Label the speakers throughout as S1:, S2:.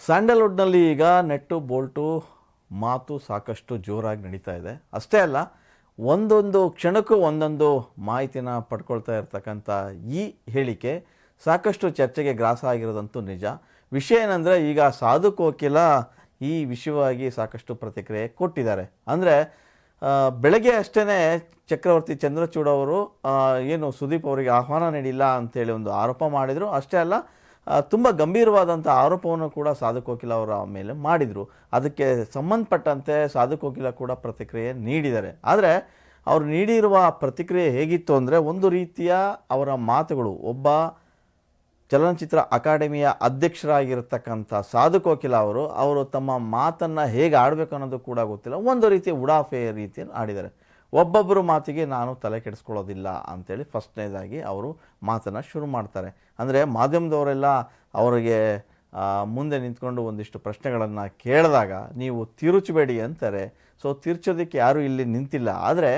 S1: ಸ್ಯಾಂಡಲ್ವುಡ್ನಲ್ಲಿ ಈಗ ನೆಟ್ಟು ಬೋಲ್ಟು ಮಾತು ಸಾಕಷ್ಟು ಜೋರಾಗಿ ನಡೀತಾ ಇದೆ. ಅಷ್ಟೇ ಅಲ್ಲ, ಒಂದೊಂದು ಕ್ಷಣಕ್ಕೂ ಒಂದೊಂದು ಮಾಹಿತಿನ ಪಡ್ಕೊಳ್ತಾ ಇರ್ತಕ್ಕಂಥ ಈ ಹೇಳಿಕೆ ಸಾಕಷ್ಟು ಚರ್ಚೆಗೆ ಗ್ರಾಸ ಆಗಿರೋದಂತೂ ನಿಜ. ವಿಷಯ ಏನಂದರೆ, ಈಗ ಸಾಧು ಕೋಕಿಲ ಈ ವಿಷಯವಾಗಿ ಸಾಕಷ್ಟು ಪ್ರತಿಕ್ರಿಯೆ ಕೊಟ್ಟಿದ್ದಾರೆ. ಅಂದರೆ ಬೆಳಗ್ಗೆ ಅಷ್ಟೇ ಚಕ್ರವರ್ತಿ ಚಂದ್ರಚೂಡ್ ಅವರು ಏನು ಸುದೀಪ್ ಅವರಿಗೆ ಆಹ್ವಾನ ನೀಡಿಲ್ಲ ಅಂತೇಳಿ ಒಂದು ಆರೋಪ ಮಾಡಿದರು. ಅಷ್ಟೇ ಅಲ್ಲ, ತುಂಬ ಗಂಭೀರವಾದಂಥ ಆರೋಪವನ್ನು ಕೂಡ ಸಾಧು ಕೋಕಿಲ ಅವರ ಮೇಲೆ ಮಾಡಿದರು. ಅದಕ್ಕೆ ಸಂಬಂಧಪಟ್ಟಂತೆ ಸಾಧು ಕೋಕಿಲ ಕೂಡ ಪ್ರತಿಕ್ರಿಯೆ ನೀಡಿದ್ದಾರೆ. ಆದರೆ ಅವರು ನೀಡಿರುವ ಪ್ರತಿಕ್ರಿಯೆ ಹೇಗಿತ್ತು ಅಂದರೆ, ಒಂದು ರೀತಿಯ ಅವರ ಮಾತುಗಳು, ಒಬ್ಬ ಚಲನಚಿತ್ರ ಅಕಾಡೆಮಿಯ ಅಧ್ಯಕ್ಷರಾಗಿರ್ತಕ್ಕಂಥ ಸಾಧು ಕೋಕಿಲ ಅವರು ತಮ್ಮ ಮಾತನ್ನು ಹೇಗೆ ಆಡಬೇಕು ಅನ್ನೋದು ಕೂಡ ಗೊತ್ತಿಲ್ಲ, ಒಂದು ರೀತಿಯ ಉಡಾಫೆಯ ರೀತಿಯಲ್ಲಿ ಆಡಿದ್ದಾರೆ. ಒಬ್ಬೊಬ್ಬರು ಮಾತಿಗೆ ನಾನು ತಲೆ ಕೆಡಿಸ್ಕೊಳ್ಳೋದಿಲ್ಲ ಅಂಥೇಳಿ ಫಸ್ಟ್ನೇದಾಗಿ ಅವರು ಮಾತನ್ನು ಶುರು ಮಾಡ್ತಾರೆ. ಅಂದರೆ ಮಾಧ್ಯಮದವರೆಲ್ಲ ಅವರಿಗೆ ಮುಂದೆ ನಿಂತ್ಕೊಂಡು ಒಂದಿಷ್ಟು ಪ್ರಶ್ನೆಗಳನ್ನು ಕೇಳಿದಾಗ ನೀವು ತಿರುಚಬೇಡಿ ಅಂತಾರೆ. ಸೊ ತಿರ್ಚೋದಕ್ಕೆ ಯಾರೂ ಇಲ್ಲಿ ನಿಂತಿಲ್ಲ. ಆದರೆ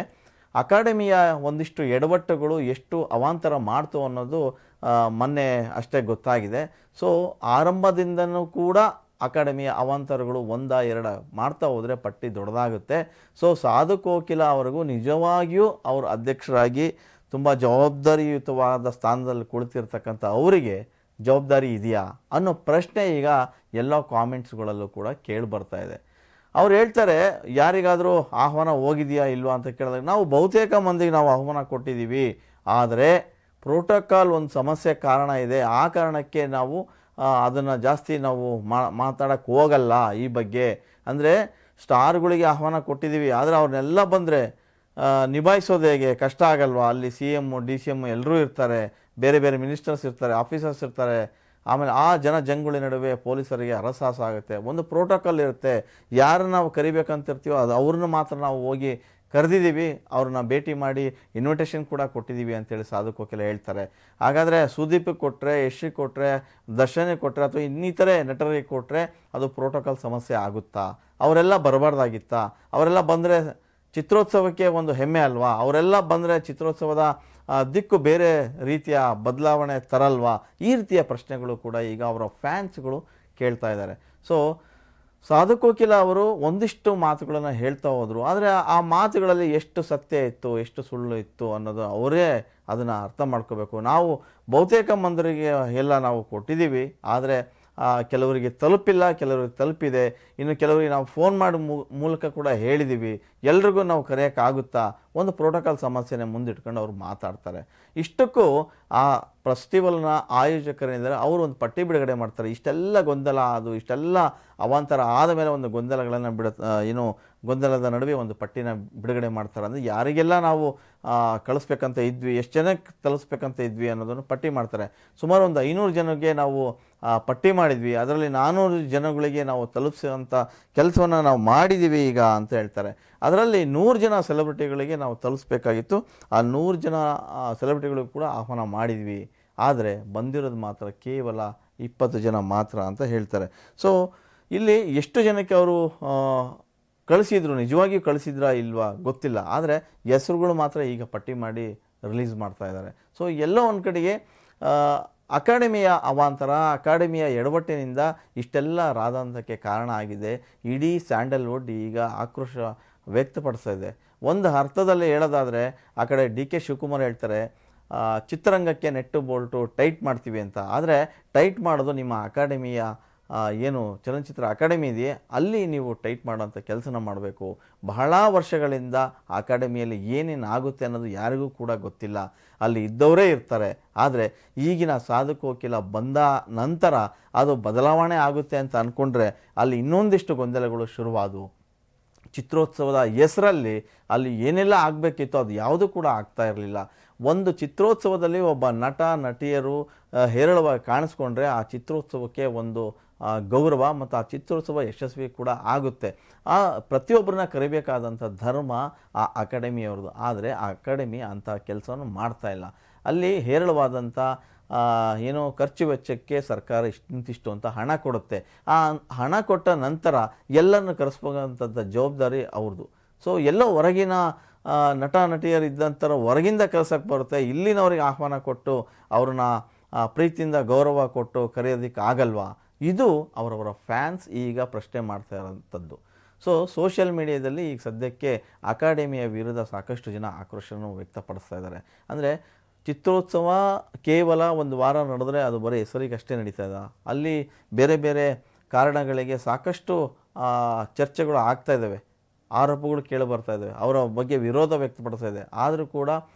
S1: ಅಕಾಡೆಮಿಯ ಒಂದಿಷ್ಟು ಎಡವಟ್ಟುಗಳು ಎಷ್ಟು ಅವಾಂತರ ಮಾಡ್ತು ಅನ್ನೋದು ಮೊನ್ನೆ ಅಷ್ಟೇ ಗೊತ್ತಾಗಿದೆ. ಸೊ ಆರಂಭದಿಂದನೂ ಕೂಡ ಅಕಾಡೆಮಿಯ ಅವಾಂತರಗಳು ಒಂದ ಎರಡ ಮಾಡ್ತಾ ಹೋದರೆ ಪಟ್ಟಿ ದೊಡ್ಡದಾಗುತ್ತೆ. ಸೊ ಸಾಧು ಕೋಕಿಲ ಅವರಿಗೂ ನಿಜವಾಗಿಯೂ ಅವರು ಅಧ್ಯಕ್ಷರಾಗಿ ತುಂಬ ಜವಾಬ್ದಾರಿಯುತವಾದ ಸ್ಥಾನದಲ್ಲಿ ಕುಳಿತಿರ್ತಕ್ಕಂಥ ಅವರಿಗೆ ಜವಾಬ್ದಾರಿ ಇದೆಯಾ ಅನ್ನೋ ಪ್ರಶ್ನೆ ಈಗ ಎಲ್ಲ ಕಾಮೆಂಟ್ಸ್ಗಳಲ್ಲೂ ಕೂಡ ಕೇಳಿ ಬರ್ತಾ ಇದೆ. ಅವ್ರು ಹೇಳ್ತಾರೆ, ಯಾರಿಗಾದರೂ ಆಹ್ವಾನ ಹೋಗಿದೆಯಾ ಇಲ್ವಾ ಅಂತ ಕೇಳಿದಾಗ, ನಾವು ಬಹುತೇಕ ಮಂದಿಗೆ ನಾವು ಆಹ್ವಾನ ಕೊಟ್ಟಿದ್ದೀವಿ, ಆದರೆ ಪ್ರೋಟೋಕಾಲ್ ಒಂದು ಸಮಸ್ಯೆ ಕಾರಣ ಇದೆ, ಆ ಕಾರಣಕ್ಕೆ ನಾವು ಅದನ್ನು ಜಾಸ್ತಿ ನಾವು ಮಾತಾಡೋಕ್ಕೆ ಹೋಗಲ್ಲ ಈ ಬಗ್ಗೆ. ಅಂದರೆ ಸ್ಟಾರ್ಗಳಿಗೆ ಆಹ್ವಾನ ಕೊಟ್ಟಿದ್ದೀವಿ, ಆದರೆ ಅವ್ರನ್ನೆಲ್ಲ ಬಂದರೆ ನಿಭಾಯಿಸೋದು ಹೇಗೆ, ಕಷ್ಟ ಆಗಲ್ವಾ? ಅಲ್ಲಿ CM DCM ಎಲ್ಲರೂ ಇರ್ತಾರೆ, ಬೇರೆ ಬೇರೆ ಮಿನಿಸ್ಟರ್ಸ್ ಇರ್ತಾರೆ, ಆಫೀಸರ್ಸ್ ಇರ್ತಾರೆ. ಆಮೇಲೆ ಆ ಜಂಗುಳಿ ನಡುವೆ ಪೊಲೀಸರಿಗೆ ಹರಸಾಹಸ ಆಗುತ್ತೆ. ಒಂದು ಪ್ರೋಟೋಕಾಲ್ ಇರುತ್ತೆ, ಯಾರನ್ನು ನಾವು ಕರಿಬೇಕಂತಿರ್ತೀವೋ ಅದು ಅವ್ರನ್ನ ಮಾತ್ರ ನಾವು ಹೋಗಿ ಕರೆದಿದ್ದೀವಿ, ಅವ್ರನ್ನ ಭೇಟಿ ಮಾಡಿ ಇನ್ವಿಟೇಷನ್ ಕೂಡ ಕೊಟ್ಟಿದ್ದೀವಿ ಅಂತೇಳಿ ಸಾಧು ಕೋಕಿಲ ಹೇಳ್ತಾರೆ. ಹಾಗಾದರೆ ಸುದೀಪಿಗೆ ಕೊಟ್ಟರೆ, ಯಶ್ಗೆ ಕೊಟ್ಟರೆ, ದರ್ಶನಿಗೆ ಕೊಟ್ಟರೆ ಅಥವಾ ಇನ್ನಿತರೆ ನಟರಿಗೆ ಕೊಟ್ಟರೆ ಅದು ಪ್ರೋಟೋಕಾಲ್ ಸಮಸ್ಯೆ ಆಗುತ್ತಾ? ಅವರೆಲ್ಲ ಬರಬಾರ್ದಾಗಿತ್ತಾ? ಅವರೆಲ್ಲ ಬಂದರೆ ಚಿತ್ರೋತ್ಸವಕ್ಕೆ ಒಂದು ಹೆಮ್ಮೆ ಅಲ್ವಾ? ಅವರೆಲ್ಲ ಬಂದರೆ ಚಿತ್ರೋತ್ಸವದ ದಿಕ್ಕು ಬೇರೆ ರೀತಿಯ ಬದಲಾವಣೆ ತರಲ್ವಾ? ಈ ರೀತಿಯ ಪ್ರಶ್ನೆಗಳು ಕೂಡ ಈಗ ಅವರ ಫ್ಯಾನ್ಸ್ಗಳು ಕೇಳ್ತಾ ಇದ್ದಾರೆ. ಸೊ ಸಾಧು ಕೋಕಿಲ ಅವರು ಒಂದಿಷ್ಟು ಮಾತುಗಳನ್ನು ಹೇಳ್ತಾ ಹೋದರು, ಆದರೆ ಆ ಮಾತುಗಳಲ್ಲಿ ಎಷ್ಟು ಸತ್ಯ ಇತ್ತು, ಎಷ್ಟು ಸುಳ್ಳು ಇತ್ತು ಅನ್ನೋದು ಅವರೇ ಅದನ್ನು ಅರ್ಥ ಮಾಡ್ಕೋಬೇಕು. ನಾವು ಬಹುತೇಕ ಮಂದಿರಿಗೆ ಎಲ್ಲ ನಾವು ಕೊಟ್ಟಿದ್ದೀವಿ, ಆದರೆ ಕೆಲವರಿಗೆ ತಲುಪಿಲ್ಲ, ಕೆಲವರಿಗೆ ತಲುಪಿದೆ. ಇನ್ನು ಕೆಲವರಿಗೆ ನಾವು ಫೋನ್ ಮಾಡಿ ಮೂಲಕ ಕೂಡ ಹೇಳಿದ್ದೀವಿ. ಎಲ್ರಿಗೂ ನಾವು ಕರೆಯೋಕ್ಕಾಗುತ್ತಾ? ಒಂದು ಪ್ರೋಟೋಕಾಲ್ ಸಮಸ್ಯೆನೇ ಮುಂದಿಟ್ಕೊಂಡು ಅವ್ರು ಮಾತಾಡ್ತಾರೆ. ಇಷ್ಟಕ್ಕೂ ಆ ಫೆಸ್ಟಿವಲ್ನ ಆಯೋಜಕರೇನಿದ್ದಾರೆ ಅವರು ಒಂದು ಪಟ್ಟಿ ಬಿಡುಗಡೆ ಮಾಡ್ತಾರೆ. ಇಷ್ಟೆಲ್ಲ ಗೊಂದಲ, ಅದು ಇಷ್ಟೆಲ್ಲ ಅವಾಂತರ ಆದ ಮೇಲೆ ಒಂದು ಗೊಂದಲಗಳನ್ನು ಗೊಂದಲದ ನಡುವೆ ಒಂದು ಪಟ್ಟಿನ ಬಿಡುಗಡೆ ಮಾಡ್ತಾರೆ. ಅಂದರೆ ಯಾರಿಗೆಲ್ಲ ನಾವು ಕಳಿಸ್ಬೇಕಂತ ಇದ್ವಿ, ಎಷ್ಟು ಜನಕ್ಕೆ ತಲುಪಿಸ್ಬೇಕಂತ ಇದ್ವಿ ಅನ್ನೋದನ್ನು ಪಟ್ಟಿ ಮಾಡ್ತಾರೆ. ಸುಮಾರು ಒಂದು 500 ಜನಕ್ಕೆ ನಾವು ಪಟ್ಟಿ ಮಾಡಿದ್ವಿ, ಅದರಲ್ಲಿ 400 ಜನಗಳಿಗೆ ನಾವು ತಲುಪಿಸುವಂಥ ಕೆಲಸವನ್ನು ನಾವು ಮಾಡಿದ್ದೀವಿ ಈಗ ಅಂತ ಹೇಳ್ತಾರೆ. ಅದರಲ್ಲಿ 100 ಜನ ಸೆಲೆಬ್ರಿಟಿಗಳಿಗೆ ನಾವು ತಲುಪಿಸ್ಬೇಕಾಗಿತ್ತು, ಆ 100 ಜನ ಸೆಲೆಬ್ರಿಟಿಗಳಿಗೂ ಕೂಡ ಆಹ್ವಾನ ಮಾಡಿದ್ವಿ, ಆದರೆ ಬಂದಿರೋದು ಮಾತ್ರ ಕೇವಲ 20 ಜನ ಮಾತ್ರ ಅಂತ ಹೇಳ್ತಾರೆ. ಸೊ ಇಲ್ಲಿ ಎಷ್ಟು ಜನಕ್ಕೆ ಅವರು ಕಳಿಸಿದ್ರು, ನಿಜವಾಗಿಯೂ ಕಳಿಸಿದ್ರಾ ಇಲ್ವಾ ಗೊತ್ತಿಲ್ಲ, ಆದರೆ ಹೆಸರುಗಳು ಮಾತ್ರ ಈಗ ಪಟ್ಟಿ ಮಾಡಿ ರಿಲೀಸ್ ಮಾಡ್ತಾ ಇದ್ದಾರೆ. ಸೊ ಎಲ್ಲೋ ಒಂದು ಕಡೆಗೆ ಅಕಾಡೆಮಿಯ ಅವಾಂತರ, ಅಕಾಡೆಮಿಯ ಎಡವಟ್ಟಿನಿಂದ ಇಷ್ಟೆಲ್ಲ ರಾಧಾಂತಕ್ಕೆ ಕಾರಣ ಆಗಿದೆ. ಇಡೀ ಸ್ಯಾಂಡಲ್ವುಡ್ ಈಗ ಆಕ್ರೋಶ ವ್ಯಕ್ತಪಡಿಸ್ತಾ ಇದೆ. ಒಂದು ಅರ್ಥದಲ್ಲಿ ಹೇಳೋದಾದರೆ, ಆ ಕಡೆ DK ಶಿವಕುಮಾರ್ ಹೇಳ್ತಾರೆ ಚಿತ್ರರಂಗಕ್ಕೆ ನೆಟ್ಟು ಬೋಲ್ಟು ಟೈಟ್ ಮಾಡ್ತೀವಿ ಅಂತ. ಆದರೆ ಟೈಟ್ ಮಾಡೋದು ನಿಮ್ಮ ಅಕಾಡೆಮಿಯ ಏನು ಚಲನಚಿತ್ರ ಅಕಾಡೆಮಿ ಇದೆಯೇ ಅಲ್ಲಿ ನೀವು ಟೈಟ್ ಮಾಡೋಂಥ ಕೆಲಸನ ಮಾಡಬೇಕು. ಬಹಳ ವರ್ಷಗಳಿಂದ ಅಕಾಡೆಮಿಯಲ್ಲಿ ಏನೇನು ಆಗುತ್ತೆ ಅನ್ನೋದು ಯಾರಿಗೂ ಕೂಡ ಗೊತ್ತಿಲ್ಲ, ಅಲ್ಲಿ ಇದ್ದವರೇ ಇರ್ತಾರೆ. ಆದರೆ ಈಗಿನ ಸಾಧು ಕೋಕಿಲ ಬಂದ ನಂತರ ಅದು ಬದಲಾವಣೆ ಆಗುತ್ತೆ ಅಂತ ಅಂದ್ಕೊಂಡ್ರೆ ಅಲ್ಲಿ ಇನ್ನೊಂದಿಷ್ಟು ಗೊಂದಲಗಳು ಶುರುವಾದವು. ಚಿತ್ರೋತ್ಸವದ ಹೆಸರಲ್ಲಿ ಅಲ್ಲಿ ಏನೆಲ್ಲ ಆಗಬೇಕಿತ್ತು ಅದು ಯಾವುದೂ ಕೂಡ ಆಗ್ತಾ ಇರಲಿಲ್ಲ. ಒಂದು ಚಿತ್ರೋತ್ಸವದಲ್ಲಿ ಒಬ್ಬ ನಟ ನಟಿಯರು ಹೇರಳವಾಗಿ ಕಾಣಿಸ್ಕೊಂಡ್ರೆ ಆ ಚಿತ್ರೋತ್ಸವಕ್ಕೆ ಒಂದು ಗೌರವ ಮತ್ತು ಆ ಚಿತ್ರೋತ್ಸವ ಯಶಸ್ವಿ ಕೂಡ ಆಗುತ್ತೆ. ಆ ಪ್ರತಿಯೊಬ್ಬರನ್ನ ಕರಿಬೇಕಾದಂಥ ಧರ್ಮ ಆ ಅಕಾಡೆಮಿಯವ್ರದ್ದು. ಆದರೆ ಆ ಅಕಾಡೆಮಿ ಅಂಥ ಕೆಲಸವನ್ನು ಮಾಡ್ತಾ ಇಲ್ಲ. ಅಲ್ಲಿ ಹೇರಳವಾದಂಥ ಏನೋ ಖರ್ಚು ವೆಚ್ಚಕ್ಕೆ ಸರ್ಕಾರ ಇಂತಿಷ್ಟು ಅಂತ ಹಣ ಕೊಡುತ್ತೆ. ಆ ಹಣ ಕೊಟ್ಟ ನಂತರ ಎಲ್ಲರನ್ನು ಕರೆಸ್ಬೋದಂಥ ಜವಾಬ್ದಾರಿ ಅವ್ರದ್ದು. ಸೊ ಎಲ್ಲೋ ಹೊರಗಿನ ನಟ ನಟಿಯರಿದ್ದಂಥರ ಹೊರಗಿಂದ ಕಳ್ಸೋಕ್ಕೆ ಬರುತ್ತೆ, ಇಲ್ಲಿನವ್ರಿಗೆ ಆಹ್ವಾನ ಕೊಟ್ಟು ಅವ್ರನ್ನ ಪ್ರೀತಿಯಿಂದ ಗೌರವ ಕೊಟ್ಟು ಕರೆಯೋದಕ್ಕೆ ಆಗಲ್ವಾ? ಇದು ಅವರವರ ಫ್ಯಾನ್ಸ್ ಈಗ ಪ್ರಶ್ನೆ ಮಾಡ್ತಾ ಇರೋಂಥದ್ದು. ಸೊ ಸೋಷಿಯಲ್ ಮೀಡಿಯಾದಲ್ಲಿ ಈಗ ಸದ್ಯಕ್ಕೆ ಅಕಾಡೆಮಿಯ ವಿರುದ್ಧ ಸಾಕಷ್ಟು ಜನ ಆಕ್ರೋಶವನ್ನು ವ್ಯಕ್ತಪಡಿಸ್ತಾ ಇದ್ದಾರೆ. ಅಂದರೆ ಚಿತ್ರೋತ್ಸವ ಕೇವಲ ಒಂದು ವಾರ ನಡೆದ್ರೆ ಅದು ಬರೀ ಹೆಸರಿಗಷ್ಟೇ ನಡೀತಾ ಇದೆ. ಅಲ್ಲಿ ಬೇರೆ ಬೇರೆ ಕಾರಣಗಳಿಗೆ ಸಾಕಷ್ಟು ಚರ್ಚೆಗಳು ಆಗ್ತಾ ಇದ್ದಾವೆ, ಆರೋಪಗಳು ಕೇಳಿ ಬರ್ತಾ ಇದ್ದಾವೆ, ಅವರ ಬಗ್ಗೆ ವಿರೋಧ ವ್ಯಕ್ತಪಡಿಸ್ತಾ ಇದೆ. ಆದರೂ ಕೂಡ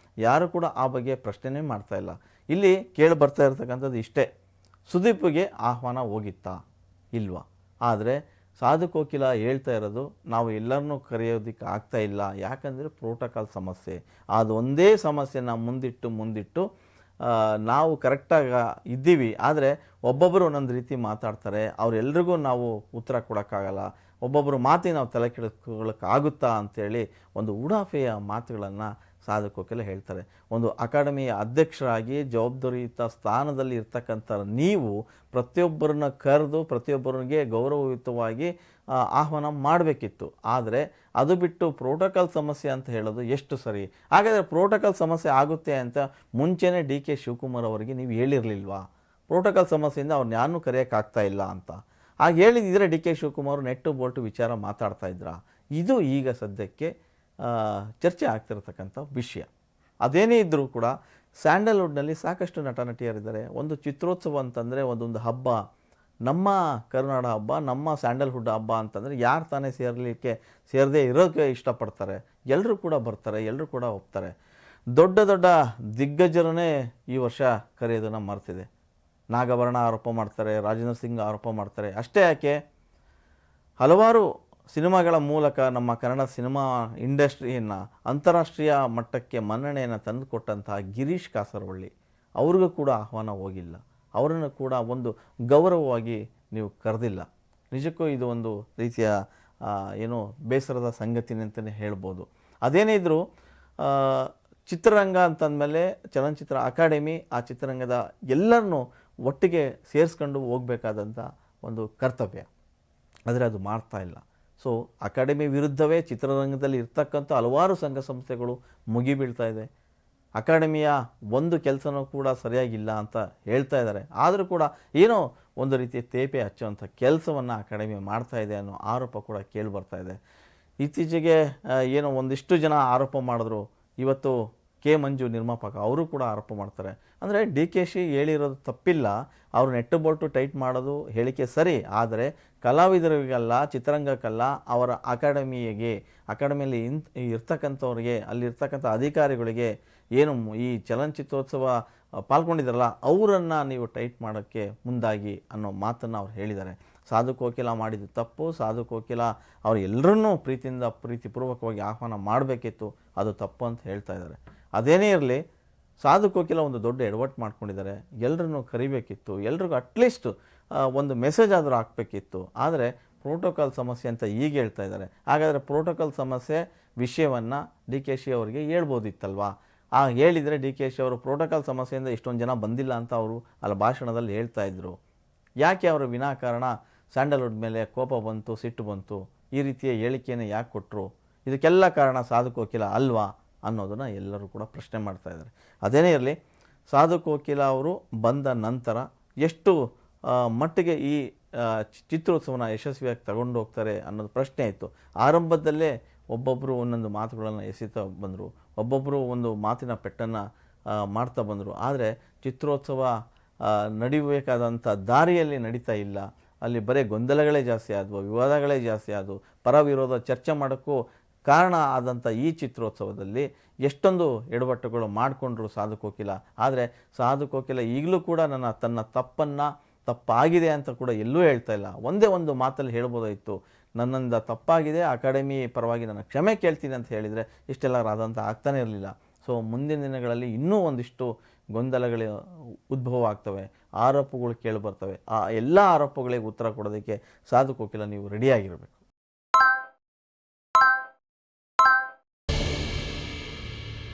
S1: ಯಾರು ಕೂಡ ಆ ಬಗ್ಗೆ ಪ್ರಶ್ನೆನೇ ಮಾಡ್ತಾ ಇಲ್ಲ. ಇಲ್ಲಿ ಕೇಳಿ ಬರ್ತಾ ಇರ್ತಕ್ಕಂಥದ್ದು ಇಷ್ಟೇ, ಸುದೀಪ್ಗೆ ಆಹ್ವಾನ ಹೋಗಿತ್ತಾ ಇಲ್ವಾ? ಆದರೆ ಸಾಧು ಕೋಕಿಲ ಹೇಳ್ತಾ ಇರೋದು ನಾವು ಎಲ್ಲರನ್ನೂ ಕರೆಯೋದಕ್ಕೆ ಆಗ್ತಾ ಇಲ್ಲ, ಯಾಕಂದರೆ ಪ್ರೋಟೋಕಾಲ್ ಸಮಸ್ಯೆ. ಅದು ಒಂದೇ ಸಮಸ್ಯೆನ ಮುಂದಿಟ್ಟು ನಾವು ಕರೆಕ್ಟಾಗಿ ಇದ್ದೀವಿ, ಆದರೆ ಒಬ್ಬೊಬ್ಬರು ಒಂದೊಂದು ರೀತಿ ಮಾತಾಡ್ತಾರೆ, ಅವರೆಲ್ರಿಗೂ ನಾವು ಉತ್ತರ ಕೊಡೋಕ್ಕಾಗಲ್ಲ, ಒಬ್ಬೊಬ್ಬರು ಮಾತಿಗೆ ನಾವು ತಲೆ ಕೆಡಿಸ್ಕೊಳ್ಳೋಕ್ಕಾಗುತ್ತಾ ಅಂಥೇಳಿ ಒಂದು ಉಡಾಫೆಯ ಮಾತುಗಳನ್ನು ಸಾಧು ಕೋಕಿಲ ಹೇಳ್ತಾರೆ. ಒಂದು ಅಕಾಡೆಮಿಯ ಅಧ್ಯಕ್ಷರಾಗಿ ಜವಾಬ್ದಾರಿಯುತ ಸ್ಥಾನದಲ್ಲಿ ಇರ್ತಕ್ಕಂಥ ನೀವು ಪ್ರತಿಯೊಬ್ಬರನ್ನ ಕರೆದು ಪ್ರತಿಯೊಬ್ಬರಿಗೆ ಗೌರವಯುತವಾಗಿ ಆಹ್ವಾನ ಮಾಡಬೇಕಿತ್ತು. ಆದರೆ ಅದು ಬಿಟ್ಟು ಪ್ರೋಟೋಕಾಲ್ ಸಮಸ್ಯೆ ಅಂತ ಹೇಳೋದು ಎಷ್ಟು ಸರಿ? ಹಾಗಾದರೆ ಪ್ರೋಟೋಕಾಲ್ ಸಮಸ್ಯೆ ಆಗುತ್ತೆ ಅಂತ ಮುಂಚೆನೇ ಡಿ ಕೆ ಶಿವಕುಮಾರ್ ಅವರಿಗೆ ನೀವು ಹೇಳಿರಲಿಲ್ವಾ? ಪ್ರೋಟೋಕಾಲ್ ಸಮಸ್ಯೆಯಿಂದ ಅವ್ರನ್ನ ಯಾರನ್ನೂ ಕರೆಯೋಕ್ಕಾಗ್ತಾ ಇಲ್ಲ ಅಂತ ಆಗ ಹೇಳಿದಿದ್ರೆ ಡಿ ಕೆ ಶಿವಕುಮಾರ್ ನೆಟ್ಟು ಬೋಲ್ಟು ವಿಚಾರ ಮಾತಾಡ್ತಾ ಇದ್ರಾ? ಇದು ಈಗ ಸದ್ಯಕ್ಕೆ ಚರ್ಚೆ ಆಗ್ತಿರತಕ್ಕಂಥ ವಿಷಯ. ಅದೇನೇ ಇದ್ದರೂ ಕೂಡ ಸ್ಯಾಂಡಲ್ವುಡ್ನಲ್ಲಿ ಸಾಕಷ್ಟು ನಟ ನಟಿಯರಿದ್ದಾರೆ. ಒಂದು ಚಿತ್ರೋತ್ಸವ ಅಂತಂದರೆ ಒಂದೊಂದು ಹಬ್ಬ, ನಮ್ಮ ಕರುನಾಡ ಹಬ್ಬ, ನಮ್ಮ ಸ್ಯಾಂಡಲ್ವುಡ್ ಹಬ್ಬ ಅಂತಂದರೆ ಯಾರು ತಾನೇ ಸೇರದೇ ಇರೋಕ್ಕೆ ಇಷ್ಟಪಡ್ತಾರೆ? ಎಲ್ಲರೂ ಕೂಡ ಬರ್ತಾರೆ, ಎಲ್ಲರೂ ಕೂಡ ಹೋಗ್ತಾರೆ. ದೊಡ್ಡ ದೊಡ್ಡ ದಿಗ್ಗಜರನ್ನೇ ಈ ವರ್ಷ ಕರೆಯೋದನ್ನು ಮರ್ತಿದೆ. ನಾಗಭರಣ ಆರೋಪ ಮಾಡ್ತಾರೆ, ರಾಜೇಂದ್ರ ಸಿಂಗ್ ಆರೋಪ ಮಾಡ್ತಾರೆ. ಅಷ್ಟೇ ಯಾಕೆ, ಹಲವಾರು ಸಿನಿಮಾಗಳ ಮೂಲಕ ನಮ್ಮ ಕನ್ನಡ ಸಿನಿಮಾ ಇಂಡಸ್ಟ್ರಿಯನ್ನು ಅಂತಾರಾಷ್ಟ್ರೀಯ ಮಟ್ಟಕ್ಕೆ ಮನ್ನಣೆಯನ್ನು ತಂದುಕೊಟ್ಟಂತಹ ಗಿರೀಶ್ ಕಾಸರವಳ್ಳಿ ಅವ್ರಿಗೂ ಕೂಡ ಆಹ್ವಾನ ಹೋಗಿಲ್ಲ, ಅವರನ್ನು ಕೂಡ ಒಂದು ಗೌರವವಾಗಿ ನೀವು ಕರೆದಿಲ್ಲ. ನಿಜಕ್ಕೂ ಇದು ಒಂದು ರೀತಿಯ ಏನು ಬೇಸರದ ಸಂಗತಿನೇ ಅಂತಲೇ ಹೇಳ್ಬೋದು. ಅದೇನೇ ಇದ್ದರೂ ಚಿತ್ರರಂಗ ಅಂತಂದಮೇಲೆ ಚಲನಚಿತ್ರ ಅಕಾಡೆಮಿ ಆ ಚಿತ್ರರಂಗದ ಎಲ್ಲರನ್ನೂ ಒಟ್ಟಿಗೆ ಸೇರಿಸ್ಕೊಂಡು ಹೋಗಬೇಕಾದಂಥ ಒಂದು ಕರ್ತವ್ಯ, ಆದರೆ ಅದು ಮಾಡ್ತಾ ಇಲ್ಲ. ಸೊ ಅಕಾಡೆಮಿ ವಿರುದ್ಧವೇ ಚಿತ್ರರಂಗದಲ್ಲಿ ಇರ್ತಕ್ಕಂಥ ಹಲವಾರು ಸಂಘ ಸಂಸ್ಥೆಗಳು ಮುಗಿಬೀಳ್ತಾ ಇದೆ. ಅಕಾಡೆಮಿಯ ಒಂದು ಕೆಲಸನೂ ಕೂಡ ಸರಿಯಾಗಿಲ್ಲ ಅಂತ ಹೇಳ್ತಾ ಇದ್ದಾರೆ. ಆದರೂ ಕೂಡ ಏನೋ ಒಂದು ರೀತಿಯ ತೇಪೆ ಹಚ್ಚುವಂಥ ಕೆಲಸವನ್ನು ಅಕಾಡೆಮಿ ಮಾಡ್ತಾ ಇದೆ ಅನ್ನೋ ಆರೋಪ ಕೂಡ ಕೇಳಿ ಬರ್ತಾ ಇದೆ. ಇತ್ತೀಚೆಗೆ ಏನೋ ಒಂದಿಷ್ಟು ಜನ ಆರೋಪ ಮಾಡಿದ್ರು. ಇವತ್ತು ಕೆ ಮಂಜು ನಿರ್ಮಾಪಕ ಅವರು ಕೂಡ ಆರೋಪ ಮಾಡ್ತಾರೆ. ಅಂದರೆ ಡಿ ಕೆ ಶಿ ಹೇಳಿರೋದು ತಪ್ಪಿಲ್ಲ, ಅವರು ನೆಟ್ಟು ಬೋಲ್ಟು ಟೈಟ್ ಮಾಡೋದು ಹೇಳಿಕೆ ಸರಿ, ಆದರೆ ಕಲಾವಿದರಿಗಲ್ಲ, ಚಿತ್ರರಂಗಕ್ಕಲ್ಲ, ಅವರ ಅಕಾಡೆಮಿಯಲ್ಲಿ ಇರ್ತಕ್ಕಂಥವ್ರಿಗೆ, ಅಲ್ಲಿರ್ತಕ್ಕಂಥ ಅಧಿಕಾರಿಗಳಿಗೆ, ಏನು ಈ ಚಲನಚಿತ್ರೋತ್ಸವ ಪಾಲ್ಗೊಂಡಿದ್ದಾರಲ್ಲ ಅವರನ್ನು ನೀವು ಟೈಟ್ ಮಾಡೋಕ್ಕೆ ಮುಂದಾಗಿ ಅನ್ನೋ ಮಾತನ್ನು ಅವ್ರು ಹೇಳಿದ್ದಾರೆ. ಸಾಧು ಕೋಕಿಲ ಮಾಡಿದ್ದು ತಪ್ಪು, ಸಾಧು ಕೋಕಿಲ ಅವ್ರು ಎಲ್ಲರನ್ನೂ ಪ್ರೀತಿಪೂರ್ವಕವಾಗಿ ಆಹ್ವಾನ ಮಾಡಬೇಕಿತ್ತು, ಅದು ತಪ್ಪು ಅಂತ ಹೇಳ್ತಾ ಇದ್ದಾರೆ. ಅದೇನೇ ಇರಲಿ, ಸಾಧು ಕೋಕಿಲ ಒಂದು ದೊಡ್ಡ ಎಡವಟ್ಟು ಮಾಡ್ಕೊಂಡಿದ್ದಾರೆ. ಎಲ್ಲರನ್ನೂ ಕರಿಬೇಕಿತ್ತು, ಎಲ್ರಿಗೂ ಅಟ್ಲೀಸ್ಟ್ ಒಂದು ಮೆಸೇಜ್ ಆದರೂ ಹಾಕಬೇಕಿತ್ತು. ಆದರೆ ಪ್ರೋಟೋಕಾಲ್ ಸಮಸ್ಯೆ ಅಂತ ಈಗ ಹೇಳ್ತಾ ಇದ್ದಾರೆ. ಹಾಗಾದರೆ ಪ್ರೋಟೋಕಾಲ್ ಸಮಸ್ಯೆ ವಿಷಯವನ್ನು ಡಿ ಕೆ ಶಿ ಅವರಿಗೆ ಹೇಳ್ಬೋದಿತ್ತಲ್ವಾ? ಹೇಳಿದರೆ ಡಿ ಕೆ ಶಿ ಅವರು ಪ್ರೋಟೋಕಾಲ್ ಸಮಸ್ಯೆಯಿಂದ ಇಷ್ಟೊಂದು ಜನ ಬಂದಿಲ್ಲ ಅಂತ ಅವರು ಅಲ್ಲಿ ಭಾಷಣದಲ್ಲಿ ಹೇಳ್ತಾ ಇದ್ರು. ಯಾಕೆ ಅವರು ವಿನಾಕಾರಣ ಸ್ಯಾಂಡಲ್ವುಡ್ ಮೇಲೆ ಕೋಪ ಬಂತು, ಸಿಟ್ಟು ಬಂತು, ಈ ರೀತಿಯ ಹೇಳಿಕೆಯನ್ನು ಯಾಕೆ ಕೊಟ್ಟರು? ಇದಕ್ಕೆಲ್ಲ ಕಾರಣ ಸಾಧು ಕೋಕಿಲ ಅಲ್ವಾ ಅನ್ನೋದನ್ನು ಎಲ್ಲರೂ ಕೂಡ ಪ್ರಶ್ನೆ ಮಾಡ್ತಾ ಇದ್ದಾರೆ. ಅದೇನೇ ಇರಲಿ, ಸಾಧು ಕೋಕಿಲ ಅವರು ಬಂದ ನಂತರ ಎಷ್ಟು ಮಟ್ಟಿಗೆ ಈ ಚಿತ್ರೋತ್ಸವನ ಯಶಸ್ವಿಯಾಗಿ ತಗೊಂಡು ಹೋಗ್ತಾರೆ ಅನ್ನೋದು ಪ್ರಶ್ನೆ ಇತ್ತು. ಆರಂಭದಲ್ಲೇ ಒಬ್ಬೊಬ್ಬರು ಒಂದೊಂದು ಮಾತುಗಳನ್ನು ಎಸೆತಾ ಬಂದರು, ಒಬ್ಬೊಬ್ಬರು ಒಂದು ಮಾತಿನ ಪೆಟ್ಟನ್ನು ಮಾಡ್ತಾ ಬಂದರು. ಆದರೆ ಚಿತ್ರೋತ್ಸವ ನಡಿಬೇಕಾದಂಥ ದಾರಿಯಲ್ಲಿ ನಡೀತಾ ಇಲ್ಲ. ಅಲ್ಲಿ ಬರೀ ಗೊಂದಲಗಳೇ ಜಾಸ್ತಿ ಆದವು, ವಿವಾದಗಳೇ ಜಾಸ್ತಿ ಆದವು, ಪರ ವಿರೋಧ ಚರ್ಚೆ ಮಾಡೋಕ್ಕೂ ಕಾರಣ ಆದಂಥ ಈ ಚಿತ್ರೋತ್ಸವದಲ್ಲಿ ಎಷ್ಟೊಂದು ಎಡವಟ್ಟುಗಳು ಮಾಡಿಕೊಂಡ್ರು ಸಾಧು ಕೋಕಿಲ. ಆದರೆ ಸಾಧು ಕೋಕಿಲ ಈಗಲೂ ಕೂಡ ತನ್ನ ತಪ್ಪಾಗಿದೆ ಅಂತ ಕೂಡ ಎಲ್ಲೂ ಹೇಳ್ತಾ ಇಲ್ಲ. ಒಂದೇ ಒಂದು ಮಾತಲ್ಲಿ ಹೇಳ್ಬೋದಾಯಿತು, ನನ್ನಿಂದ ತಪ್ಪಾಗಿದೆ, ಅಕಾಡೆಮಿ ಪರವಾಗಿ ನಾನು ಕ್ಷಮೆ ಕೇಳ್ತೀನಿ ಅಂತ ಹೇಳಿದರೆ ಇಷ್ಟೆಲ್ಲ ಆದಂಥ ಆಗ್ತಾನೆ ಇರಲಿಲ್ಲ. ಸೊ ಮುಂದಿನ ದಿನಗಳಲ್ಲಿ ಇನ್ನೂ ಒಂದಿಷ್ಟು ಗೊಂದಲಗಳು ಉದ್ಭವ ಆಗ್ತವೆ, ಆರೋಪಗಳು ಕೇಳಿ ಬರ್ತವೆ. ಆ ಎಲ್ಲ ಆರೋಪಗಳಿಗೆ ಉತ್ತರ ಕೊಡೋದಕ್ಕೆ ಸಾಧು ಕೋಕಿಲ ನೀವು ರೆಡಿಯಾಗಿರಬೇಕು.